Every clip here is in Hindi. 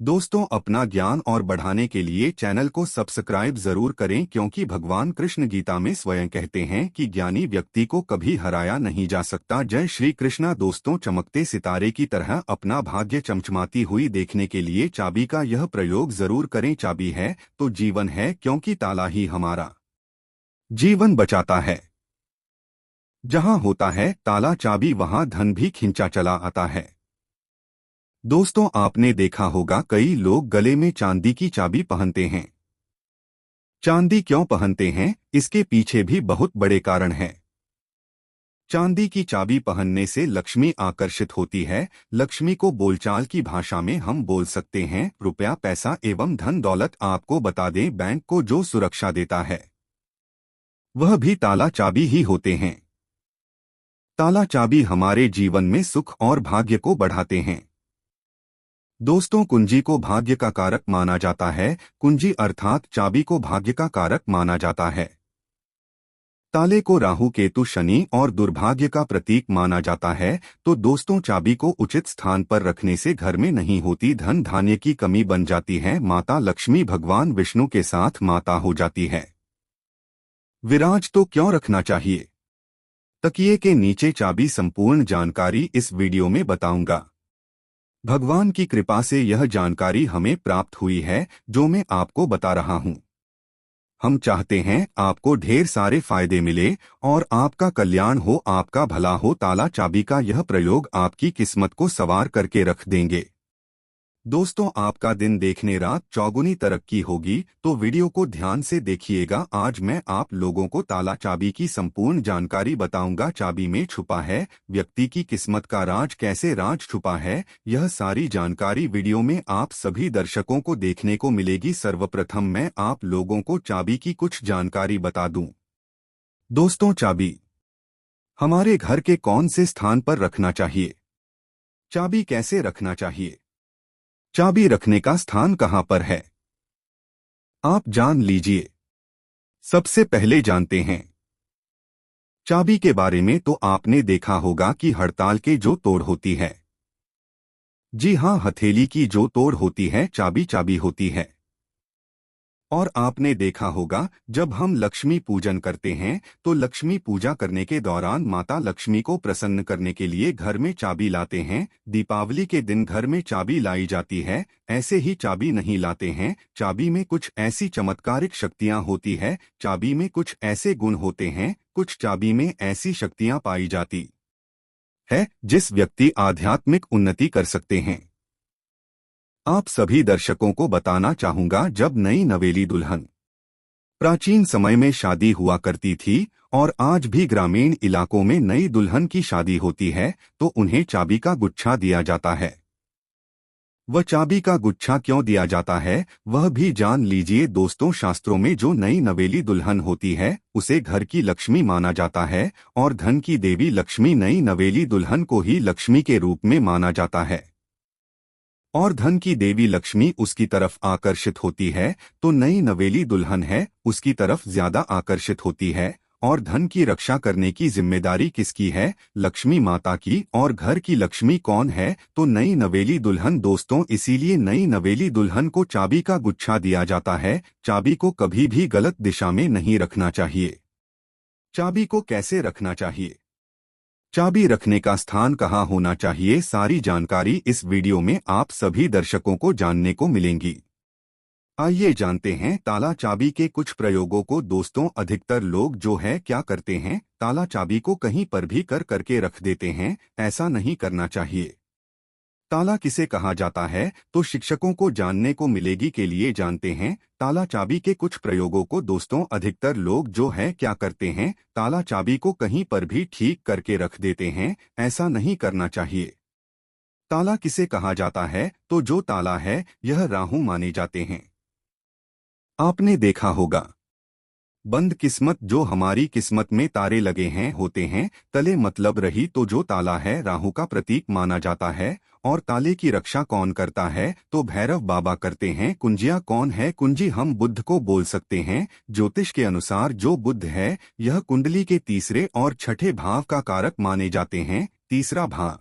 दोस्तों, अपना ज्ञान और बढ़ाने के लिए चैनल को सब्सक्राइब जरूर करें क्योंकि भगवान कृष्ण गीता में स्वयं कहते हैं कि ज्ञानी व्यक्ति को कभी हराया नहीं जा सकता। जय श्री कृष्णा। दोस्तों, चमकते सितारे की तरह अपना भाग्य चमचमाती हुई देखने के लिए चाबी का यह प्रयोग जरूर करें। चाबी है तो जीवन है, क्योंकि ताला ही हमारा जीवन बचाता है। जहाँ होता है ताला चाबी, वहाँ धन भी खिंचा चला आता है। दोस्तों, आपने देखा होगा कई लोग गले में चांदी की चाबी पहनते हैं। चांदी क्यों पहनते हैं, इसके पीछे भी बहुत बड़े कारण हैं। चांदी की चाबी पहनने से लक्ष्मी आकर्षित होती है। लक्ष्मी को बोलचाल की भाषा में हम बोल सकते हैं रुपया, पैसा एवं धन दौलत। आपको बता दें, बैंक को जो सुरक्षा देता है वह भी ताला चाबी ही होते हैं। ताला चाबी हमारे जीवन में सुख और भाग्य को बढ़ाते हैं। दोस्तों, कुंजी को भाग्य का कारक माना जाता है। कुंजी अर्थात चाबी को भाग्य का कारक माना जाता है। ताले को राहु, केतु, शनि और दुर्भाग्य का प्रतीक माना जाता है। तो दोस्तों, चाबी को उचित स्थान पर रखने से घर में नहीं होती धन धान्य की कमी बन जाती है। माता लक्ष्मी भगवान विष्णु के साथ माता हो जाती है। विराज तो क्यों रखना चाहिए? तकिए के नीचे चाबी। संपूर्ण जानकारी इस वीडियो में बताऊंगा। भगवान की कृपा से यह जानकारी हमें प्राप्त हुई है जो मैं आपको बता रहा हूं। हम चाहते हैं आपको ढेर सारे फायदे मिले और आपका कल्याण हो, आपका भला हो। ताला चाबी का यह प्रयोग आपकी किस्मत को सवार करके रख देंगे। दोस्तों, आपका दिन देखने रात चौगुनी तरक्की होगी, तो वीडियो को ध्यान से देखिएगा। आज मैं आप लोगों को ताला चाबी की संपूर्ण जानकारी बताऊंगा। चाबी में छुपा है व्यक्ति की किस्मत का राज। कैसे राज छुपा है, यह सारी जानकारी वीडियो में आप सभी दर्शकों को देखने को मिलेगी। सर्वप्रथम मैं आप लोगों को चाबी की कुछ जानकारी बता दूं। दोस्तों, चाबी हमारे घर के कौन से स्थान पर रखना चाहिए? चाबी कैसे रखना चाहिए? चाबी रखने का स्थान कहां पर है, आप जान लीजिए। सबसे पहले जानते हैं चाबी के बारे में। तो आपने देखा होगा कि हड़ताल के जो तोड़ होती है, जी हां, हथेली की जो तोड़ होती है, चाबी चाबी होती है। और आपने देखा होगा जब हम लक्ष्मी पूजन करते हैं तो लक्ष्मी पूजा करने के दौरान माता लक्ष्मी को प्रसन्न करने के लिए घर में चाबी लाते हैं। दीपावली के दिन घर में चाबी लाई जाती है। ऐसे ही चाबी नहीं लाते हैं। चाबी में कुछ ऐसी चमत्कारिक शक्तियां होती है। चाबी में कुछ ऐसे गुण होते हैं, कुछ चाबी में ऐसी शक्तियां पाई जाती है जिस व्यक्ति आध्यात्मिक उन्नति कर सकते हैं। आप सभी दर्शकों को बताना चाहूंगा, जब नई नवेली दुल्हन प्राचीन समय में शादी हुआ करती थी और आज भी ग्रामीण इलाकों में नई दुल्हन की शादी होती है तो उन्हें चाबी का गुच्छा दिया जाता है। वह चाबी का गुच्छा क्यों दिया जाता है, वह भी जान लीजिए। दोस्तों, शास्त्रों में जो नई नवेली दुल्हन होती है उसे घर की लक्ष्मी माना जाता है और धन की देवी लक्ष्मी नई नवेली दुल्हन को ही लक्ष्मी के रूप में माना जाता है। और धन की देवी लक्ष्मी उसकी तरफ आकर्षित होती है तो नई नवेली दुल्हन है उसकी तरफ ज्यादा आकर्षित होती है। और धन की रक्षा करने की जिम्मेदारी किसकी है? लक्ष्मी माता की। और घर की लक्ष्मी कौन है? तो नई नवेली दुल्हन। दोस्तों, इसीलिए नई नवेली दुल्हन को चाबी का गुच्छा दिया जाता है। चाबी को कभी भी गलत दिशा में नहीं रखना चाहिए। चाबी को कैसे रखना चाहिए, चाबी रखने का स्थान कहाँ होना चाहिए, सारी जानकारी इस वीडियो में आप सभी दर्शकों को जानने को मिलेंगी। आइए जानते हैं ताला चाबी के कुछ प्रयोगों को। दोस्तों, अधिकतर लोग जो है क्या करते हैं, ताला चाबी को कहीं पर भी करके रख देते हैं। ऐसा नहीं करना चाहिए। ताला किसे कहा जाता है, तो शिक्षकों को जानने को मिलेगी के लिए जानते हैं ताला चाबी के कुछ प्रयोगों को। दोस्तों, अधिकतर लोग जो है क्या करते हैं, ताला चाबी को कहीं पर भी ठीक करके रख देते हैं। ऐसा नहीं करना चाहिए। ताला किसे कहा जाता है, तो जो ताला है यह राहु माने जाते हैं। आपने देखा होगा बंद किस्मत, जो हमारी किस्मत में तारे लगे हैं होते हैं तले मतलब रही, तो जो ताला है राहु का प्रतीक माना जाता है। और ताले की रक्षा कौन करता है, तो भैरव बाबा करते हैं। कुंजियां कौन है? कुंजी हम बुध को बोल सकते हैं। ज्योतिष के अनुसार जो बुध है यह कुंडली के तीसरे और छठे भाव का कारक माने जाते हैं। तीसरा भाव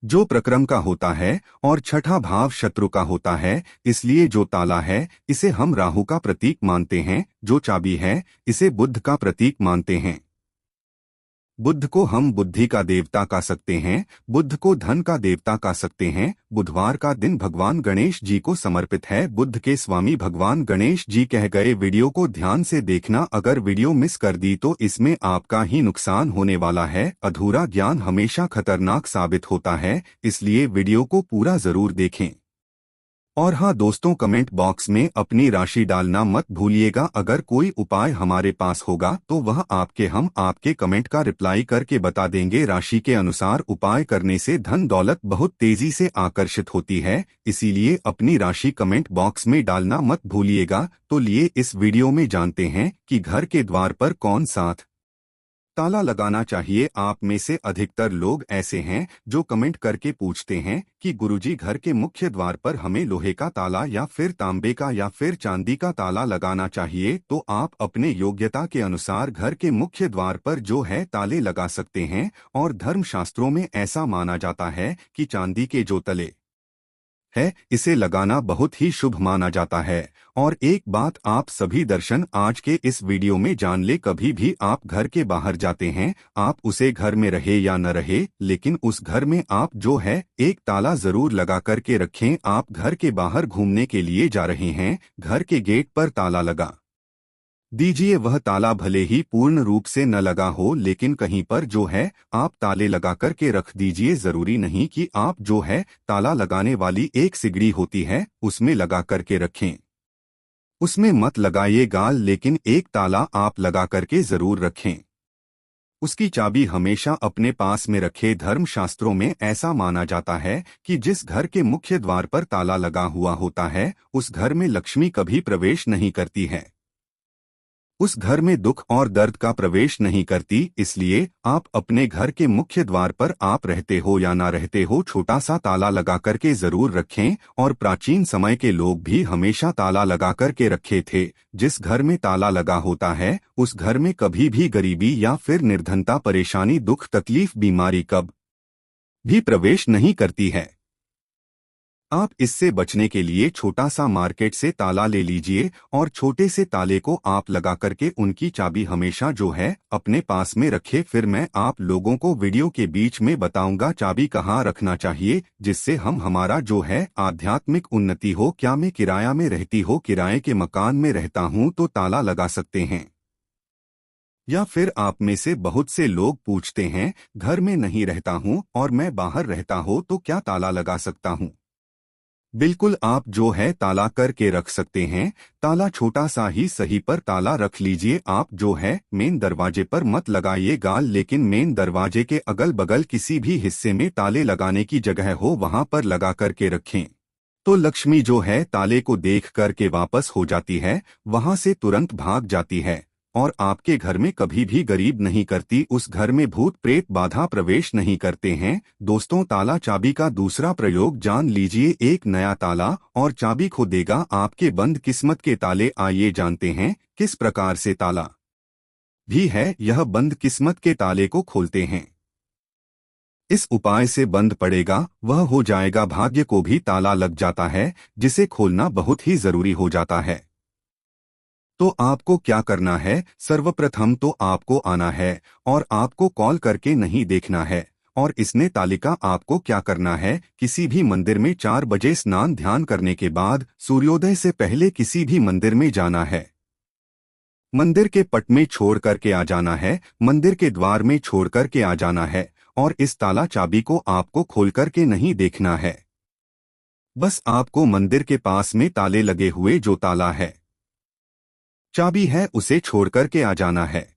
जो प्रक्रम का होता है और छठा भाव शत्रु का होता है। इसलिए जो ताला है इसे हम राहु का प्रतीक मानते हैं, जो चाबी है इसे बुध का प्रतीक मानते हैं। बुध को हम बुद्धि का देवता कह सकते हैं, बुध को धन का देवता कह सकते हैं। बुधवार का दिन भगवान गणेश जी को समर्पित है। बुध के स्वामी भगवान गणेश जी कह गए वीडियो को ध्यान से देखना। अगर वीडियो मिस कर दी तो इसमें आपका ही नुकसान होने वाला है। अधूरा ज्ञान हमेशा खतरनाक साबित होता है, इसलिए वीडियो को पूरा जरूर देखें। और हाँ दोस्तों, कमेंट बॉक्स में अपनी राशि डालना मत भूलिएगा। अगर कोई उपाय हमारे पास होगा तो वह हम आपके कमेंट का रिप्लाई करके बता देंगे। राशि के अनुसार उपाय करने से धन दौलत बहुत तेजी से आकर्षित होती है, इसीलिए अपनी राशि कमेंट बॉक्स में डालना मत भूलिएगा। तो लिए इस वीडियो में जानते हैं कि घर के द्वार पर कौन सा ताला लगाना चाहिए। आप में से अधिकतर लोग ऐसे हैं जो कमेंट करके पूछते हैं कि गुरुजी, घर के मुख्य द्वार पर हमें लोहे का ताला या फिर तांबे का या फिर चांदी का ताला लगाना चाहिए। तो आप अपने योग्यता के अनुसार घर के मुख्य द्वार पर जो है ताले लगा सकते हैं। और धर्मशास्त्रों में ऐसा माना जाता है कि चांदी के जो तले है इसे लगाना बहुत ही शुभ माना जाता है। और एक बात आप सभी दर्शन आज के इस वीडियो में जान ले, कभी भी आप घर के बाहर जाते हैं, आप उसे घर में रहे या न रहे, लेकिन उस घर में आप जो है एक ताला जरूर लगा करके रखें। आप घर के बाहर घूमने के लिए जा रहे हैं, घर के गेट पर ताला लगा दीजिए। वह ताला भले ही पूर्ण रूप से न लगा हो, लेकिन कहीं पर जो है आप ताले लगा करके रख दीजिए। जरूरी नहीं कि आप जो है ताला लगाने वाली एक सिगड़ी होती है उसमें लगा करके रखें, उसमें मत लगाइएगा, लेकिन एक ताला आप लगा करके जरूर रखें। उसकी चाबी हमेशा अपने पास में रखे। धर्मशास्त्रों में ऐसा माना जाता है कि जिस घर के मुख्य द्वार पर ताला लगा हुआ होता है उस घर में लक्ष्मी कभी प्रवेश नहीं करती है, उस घर में दुख और दर्द का प्रवेश नहीं करती। इसलिए आप अपने घर के मुख्य द्वार पर आप रहते हो या ना रहते हो, छोटा सा ताला लगा करके जरूर रखें। और प्राचीन समय के लोग भी हमेशा ताला लगा करके रखे थे। जिस घर में ताला लगा होता है उस घर में कभी भी गरीबी या फिर निर्धनता, परेशानी, दुख, तकलीफ, बीमारी कब भी प्रवेश नहीं करती है। आप इससे बचने के लिए छोटा सा मार्केट से ताला ले लीजिए और छोटे से ताले को आप लगा करके उनकी चाबी हमेशा जो है अपने पास में रखे। फिर मैं आप लोगों को वीडियो के बीच में बताऊंगा चाबी कहाँ रखना चाहिए, जिससे हमारा जो है आध्यात्मिक उन्नति हो। क्या मैं किराया में रहती हो, किराए के मकान में रहता हूँ तो ताला लगा सकते हैं। या फिर आप में से बहुत से लोग पूछते हैं घर में नहीं रहता हूँ और मैं बाहर रहता हूँ तो क्या ताला लगा सकता हूँ। बिल्कुल, आप जो है ताला करके रख सकते हैं। ताला छोटा सा ही सही पर ताला रख लीजिए। आप जो है मेन दरवाजे पर मत लगाइएगा, लेकिन मेन दरवाजे के अगल बगल किसी भी हिस्से में ताले लगाने की जगह हो वहां पर लगा करके रखें। तो लक्ष्मी जो है ताले को देख करके वापस हो जाती है, वहां से तुरंत भाग जाती है और आपके घर में कभी भी गरीब नहीं करती। उस घर में भूत प्रेत बाधा प्रवेश नहीं करते हैं। दोस्तों, ताला चाबी का दूसरा प्रयोग जान लीजिए। एक नया ताला और चाबी खो देगा आपके बंद किस्मत के ताले। आइए जानते हैं किस प्रकार से ताला भी है यह बंद किस्मत के ताले को खोलते हैं। इस उपाय से बंद पड़ेगा वह हो जाएगा। भाग्य को भी ताला लग जाता है, जिसे खोलना बहुत ही जरूरी हो जाता है। तो आपको क्या करना है, सर्वप्रथम तो आपको आना है और आपको कॉल करके नहीं देखना है। और इसने तालिका आपको क्या करना है, किसी भी मंदिर में 4 बजे स्नान ध्यान करने के बाद सूर्योदय से पहले किसी भी मंदिर में जाना है। मंदिर के पट में छोड़ करके आ जाना है, मंदिर के द्वार में छोड़ करके आ जाना है। और इस ताला चाबी को आपको खोल करके नहीं देखना है, बस आपको मंदिर के पास में ताले लगे हुए जो ताला है, चाबी है, उसे छोड़ करके आ जाना है।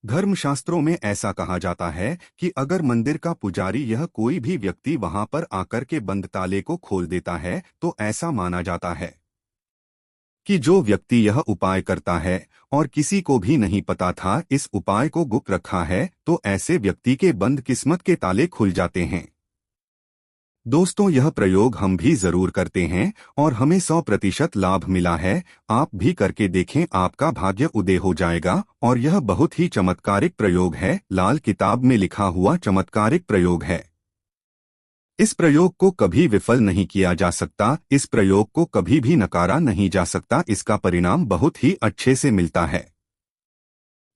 धर्मशास्त्रों में ऐसा कहा जाता है कि अगर मंदिर का पुजारी यह कोई भी व्यक्ति वहां पर आकर के बंद ताले को खोल देता है तो ऐसा माना जाता है कि जो व्यक्ति यह उपाय करता है और किसी को भी नहीं पता था, इस उपाय को गुप्त रखा है, तो ऐसे व्यक्ति के बंद किस्मत के ताले खुल जाते हैं। दोस्तों, यह प्रयोग हम भी जरूर करते हैं और हमें 100% लाभ मिला है। आप भी करके देखें, आपका भाग्य उदय हो जाएगा। और यह बहुत ही चमत्कारिक प्रयोग है, लाल किताब में लिखा हुआ चमत्कारिक प्रयोग है। इस प्रयोग को कभी विफल नहीं किया जा सकता, इस प्रयोग को कभी भी नकारा नहीं जा सकता, इसका परिणाम बहुत ही अच्छे से मिलता है।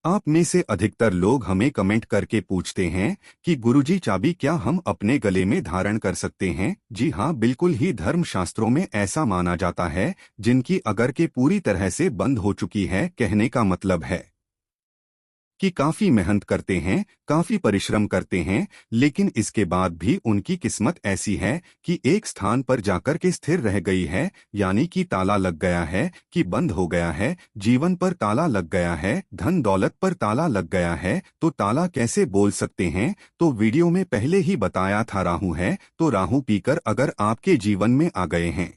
आप में से अधिकतर लोग हमें कमेंट करके पूछते हैं कि गुरुजी चाबी क्या हम अपने गले में धारण कर सकते हैं? जी हाँ, बिल्कुल ही धर्मशास्त्रों में ऐसा माना जाता है, जिनकी अगर के पूरी तरह से बंद हो चुकी है, कहने का मतलब है कि काफी मेहनत करते हैं, काफी परिश्रम करते हैं, लेकिन इसके बाद भी उनकी किस्मत ऐसी है कि एक स्थान पर जाकर के स्थिर रह गई है, यानी कि ताला लग गया है, कि बंद हो गया है, जीवन पर ताला लग गया है, धन दौलत पर ताला लग गया है। तो ताला कैसे बोल सकते हैं? तो वीडियो में पहले ही बताया था, राहु है, तो राहु पीकर अगर आपके जीवन में आ गए हैं,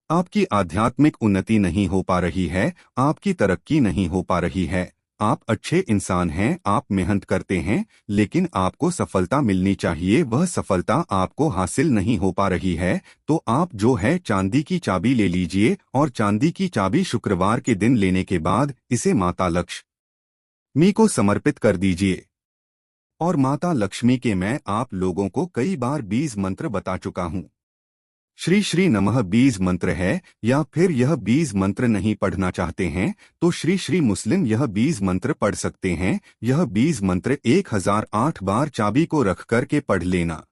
आपकी आध्यात्मिक उन्नति नहीं हो पा रही है, आपकी तरक्की नहीं हो पा रही है, आप अच्छे इंसान हैं, आप मेहनत करते हैं, लेकिन आपको सफलता मिलनी चाहिए, वह सफलता आपको हासिल नहीं हो पा रही है, तो आप जो है चांदी की चाबी ले लीजिए और चांदी की चाबी शुक्रवार के दिन लेने के बाद इसे माता लक्ष्मी को समर्पित कर दीजिए। और माता लक्ष्मी के मैं आप लोगों को कई बार बीज मंत्र बता चुका हूँ। श्री श्री नमः बीज मंत्र है, या फिर यह बीज मंत्र नहीं पढ़ना चाहते हैं तो श्री श्री मुस्लिम यह बीज मंत्र पढ़ सकते हैं। यह बीज मंत्र 1008 बार चाबी को रख कर के पढ़ लेना,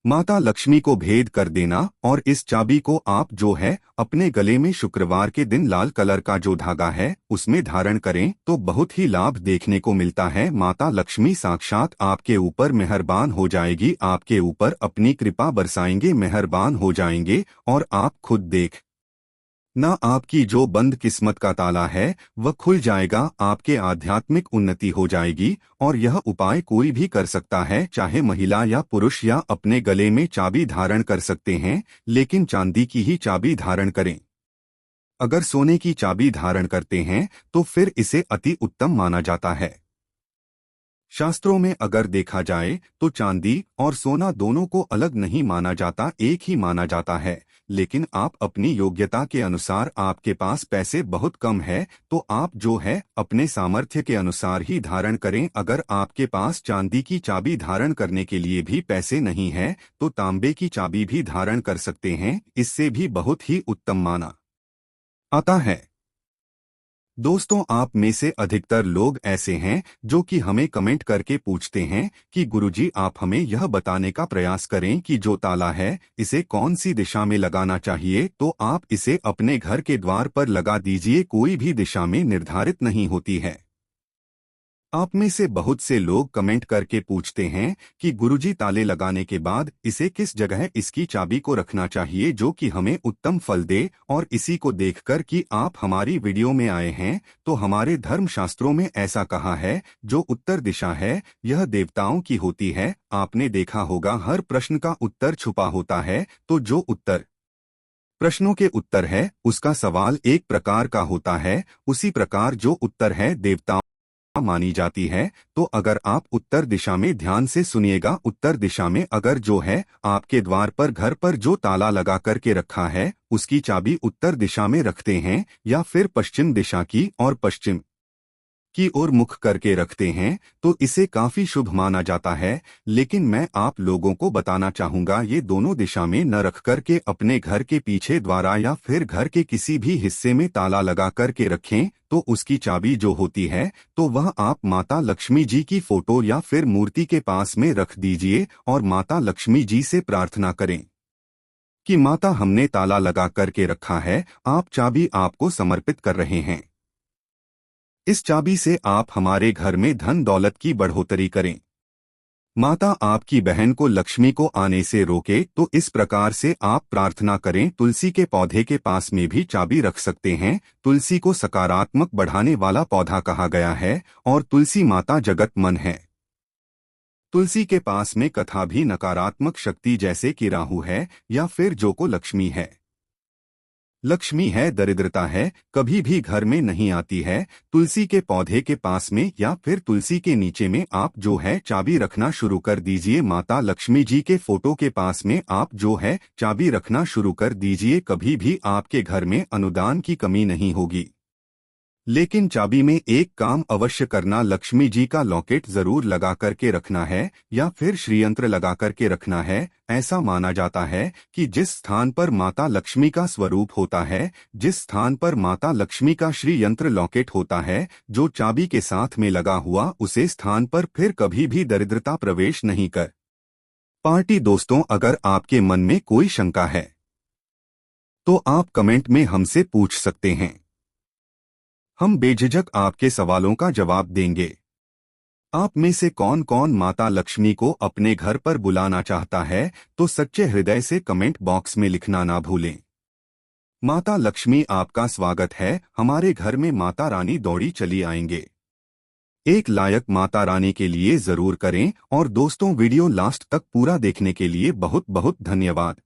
माता लक्ष्मी को भेद कर देना, और इस चाबी को आप जो है अपने गले में शुक्रवार के दिन लाल कलर का जो धागा है उसमें धारण करें तो बहुत ही लाभ देखने को मिलता है। माता लक्ष्मी साक्षात आपके ऊपर मेहरबान हो जाएगी, आपके ऊपर अपनी कृपा बरसाएंगे, मेहरबान हो जाएंगे, और आप खुद देख ना आपकी जो बंद किस्मत का ताला है वह खुल जाएगा, आपके आध्यात्मिक उन्नति हो जाएगी। और यह उपाय कोई भी कर सकता है, चाहे महिला या पुरुष, या अपने गले में चाबी धारण कर सकते हैं, लेकिन चांदी की ही चाबी धारण करें। अगर सोने की चाबी धारण करते हैं तो फिर इसे अति उत्तम माना जाता है। शास्त्रों में अगर देखा जाए तो चांदी और सोना दोनों को अलग नहीं माना जाता, एक ही माना जाता है। लेकिन आप अपनी योग्यता के अनुसार, आपके पास पैसे बहुत कम है तो आप जो है अपने सामर्थ्य के अनुसार ही धारण करें। अगर आपके पास चांदी की चाबी धारण करने के लिए भी पैसे नहीं है तो तांबे की चाबी भी धारण कर सकते हैं, इससे भी बहुत ही उत्तम माना आता है। दोस्तों, आप में से अधिकतर लोग ऐसे हैं जो कि हमें कमेंट करके पूछते हैं कि गुरुजी आप हमें यह बताने का प्रयास करें कि जो ताला है इसे कौन सी दिशा में लगाना चाहिए। तो आप इसे अपने घर के द्वार पर लगा दीजिए, कोई भी दिशा में निर्धारित नहीं होती है। आप में से बहुत से लोग कमेंट करके पूछते हैं कि गुरुजी ताले लगाने के बाद इसे किस जगह इसकी चाबी को रखना चाहिए जो कि हमें उत्तम फल दे। और इसी को देखकर कि आप हमारी वीडियो में आए हैं तो हमारे धर्मशास्त्रों में ऐसा कहा है, जो उत्तर दिशा है यह देवताओं की होती है। आपने देखा होगा हर प्रश्न का उत्तर छुपा होता है, तो जो उत्तर प्रश्नों के उत्तर है उसका सवाल एक प्रकार का होता है, उसी प्रकार जो उत्तर है देवताओं मानी जाती है। तो अगर आप उत्तर दिशा में ध्यान से सुनिएगा, उत्तर दिशा में अगर जो है आपके द्वार पर, घर पर जो ताला लगा करके रखा है उसकी चाबी उत्तर दिशा में रखते हैं, या फिर पश्चिम दिशा की और पश्चिम की ओर मुख करके रखते हैं तो इसे काफी शुभ माना जाता है। लेकिन मैं आप लोगों को बताना चाहूंगा, ये दोनों दिशा में न रख करके अपने घर के पीछे द्वारा या फिर घर के किसी भी हिस्से में ताला लगा करके रखें, तो उसकी चाबी जो होती है तो वह आप माता लक्ष्मी जी की फोटो या फिर मूर्ति के पास में रख दीजिए और माता लक्ष्मी जी से प्रार्थना करें कि माता हमने ताला लगा करके रखा है, आप चाबी आपको समर्पित कर रहे हैं। इस चाबी से आप हमारे घर में धन दौलत की बढ़ोतरी करें। माता आपकी बहन को लक्ष्मी को आने से रोके, तो इस प्रकार से आप प्रार्थना करें। तुलसी के पौधे के पास में भी चाबी रख सकते हैं। तुलसी को सकारात्मक बढ़ाने वाला पौधा कहा गया है और तुलसी माता जगत मन है। तुलसी के पास में कथा भी नकारात्मक शक्ति जैसे कि राहु है या फिर जो को लक्ष्मी है, लक्ष्मी है, दरिद्रता है, कभी भी घर में नहीं आती है। तुलसी के पौधे के पास में या फिर तुलसी के नीचे में आप जो है चाबी रखना शुरू कर दीजिए। माता लक्ष्मी जी के फोटो के पास में आप जो है चाबी रखना शुरू कर दीजिए। कभी भी आपके घर में अनुदान की कमी नहीं होगी। लेकिन चाबी में एक काम अवश्य करना, लक्ष्मी जी का लॉकेट जरूर लगा करके रखना है या फिर श्रीयंत्र लगा करके रखना है। ऐसा माना जाता है कि जिस स्थान पर माता लक्ष्मी का स्वरूप होता है, जिस स्थान पर माता लक्ष्मी का श्रीयंत्र लॉकेट होता है जो चाबी के साथ में लगा हुआ, उसे स्थान पर फिर कभी भी दरिद्रता प्रवेश नहीं कर पाती। दोस्तों, अगर आपके मन में कोई शंका है तो आप कमेंट में हमसे पूछ सकते हैं। हम बेझिझक आपके सवालों का जवाब देंगे। आप में से कौन कौन माता लक्ष्मी को अपने घर पर बुलाना चाहता है, तो सच्चे हृदय से कमेंट बॉक्स में लिखना ना भूलें। माता लक्ष्मी आपका स्वागत है, हमारे घर में माता रानी दौड़ी चली आएंगे। एक लायक माता रानी के लिए जरूर करें। और दोस्तों, वीडियो लास्ट तक पूरा देखने के लिए बहुत बहुत धन्यवाद।